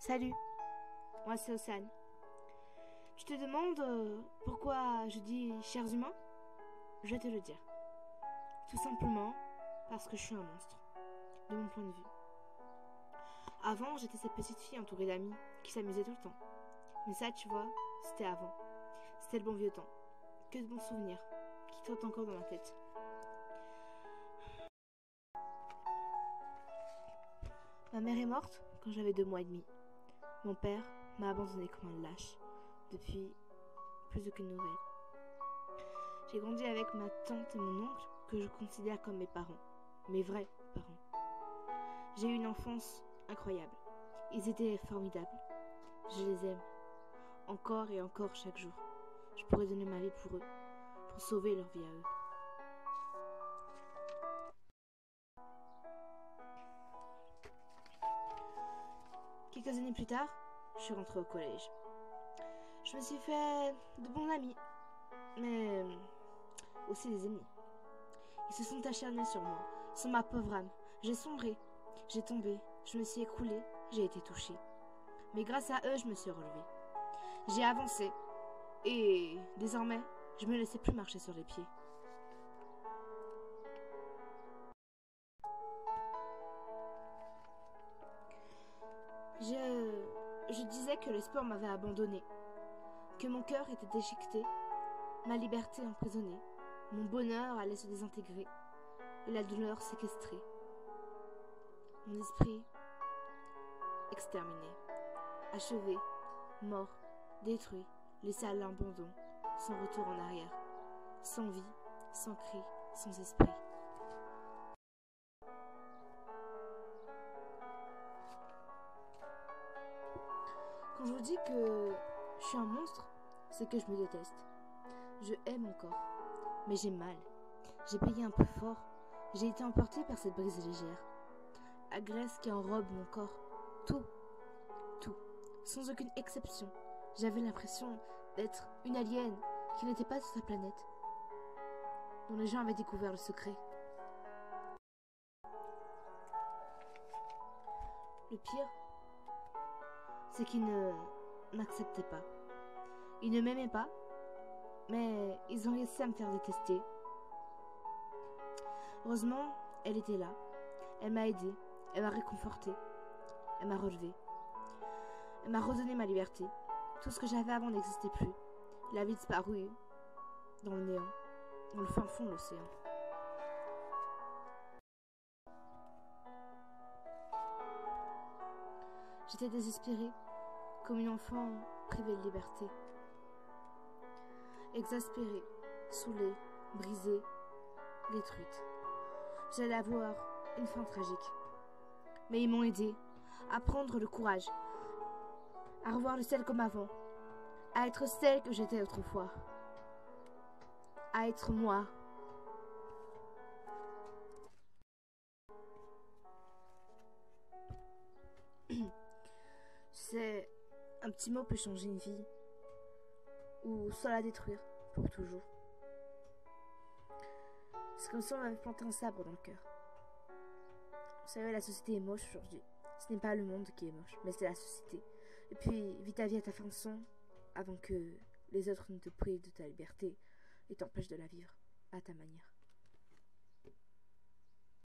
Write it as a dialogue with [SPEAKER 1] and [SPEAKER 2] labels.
[SPEAKER 1] Salut, moi c'est Océane. Tu te demandes pourquoi je dis chers humains? Je vais te le dire. Tout simplement parce que je suis un monstre, de mon point de vue. Avant, j'étais cette petite fille entourée d'amis qui s'amusaient tout le temps. Mais ça, tu vois, c'était avant. C'était le bon vieux temps. Que de bons souvenirs qui trottent encore dans ma tête. Ma mère est morte quand j'avais 2 mois et demi. Mon père m'a abandonné comme un lâche depuis plus aucune nouvelle. J'ai grandi avec ma tante et mon oncle que je considère comme mes parents, mes vrais parents. J'ai eu une enfance incroyable. Ils étaient formidables. Je les aime. Encore et encore chaque jour. Je pourrais donner ma vie pour eux, pour sauver leur vie à eux. Quelques années plus tard, je suis rentrée au collège. Je me suis fait de bons amis, mais aussi des ennemis. Ils se sont acharnés sur moi, sur ma pauvre âme. J'ai sombré, j'ai tombé, je me suis écroulée, j'ai été touchée. Mais grâce à eux, je me suis relevée. J'ai avancé, et désormais, je me laissais plus marcher sur les pieds. Je disais que l'espoir m'avait abandonné, que mon cœur était déchiqueté, ma liberté emprisonnée, mon bonheur allait se désintégrer et la douleur séquestrée. Mon esprit exterminé, achevé, mort, détruit, laissé à l'abandon, sans retour en arrière, sans vie, sans cri, sans esprit. Quand je vous dis que je suis un monstre, c'est que je me déteste. Je hais mon corps, mais j'ai mal. J'ai payé un peu fort. J'ai été emportée par cette brise légère. La graisse qui enrobe mon corps. Tout, sans aucune exception. J'avais l'impression d'être une alien qui n'était pas sur sa planète, dont les gens avaient découvert le secret. Le pire, c'est qu'ils ne m'acceptaient pas. Ils ne m'aimaient pas, mais ils ont réussi à me faire détester. Heureusement, elle était là. Elle m'a aidée, elle m'a réconfortée, elle m'a relevée. Elle m'a redonné ma liberté. Tout ce que j'avais avant n'existait plus. La vie disparut dans le néant, dans le fin fond de l'océan. J'étais désespérée, comme une enfant privée de liberté. Exaspérée, saoulée, brisée, détruite. J'allais avoir une fin tragique. Mais ils m'ont aidée à prendre le courage, à revoir le ciel comme avant, à être celle que j'étais autrefois, à être moi. C'est un petit mot peut changer une vie, ou soit la détruire pour toujours. C'est comme si on m'avait planté un sabre dans le cœur. Vous savez, la société est moche aujourd'hui. Ce n'est pas le monde qui est moche, mais c'est la société. Et puis, vis ta vie à ta façon, avant que les autres ne te privent de ta liberté et t'empêchent de la vivre à ta manière.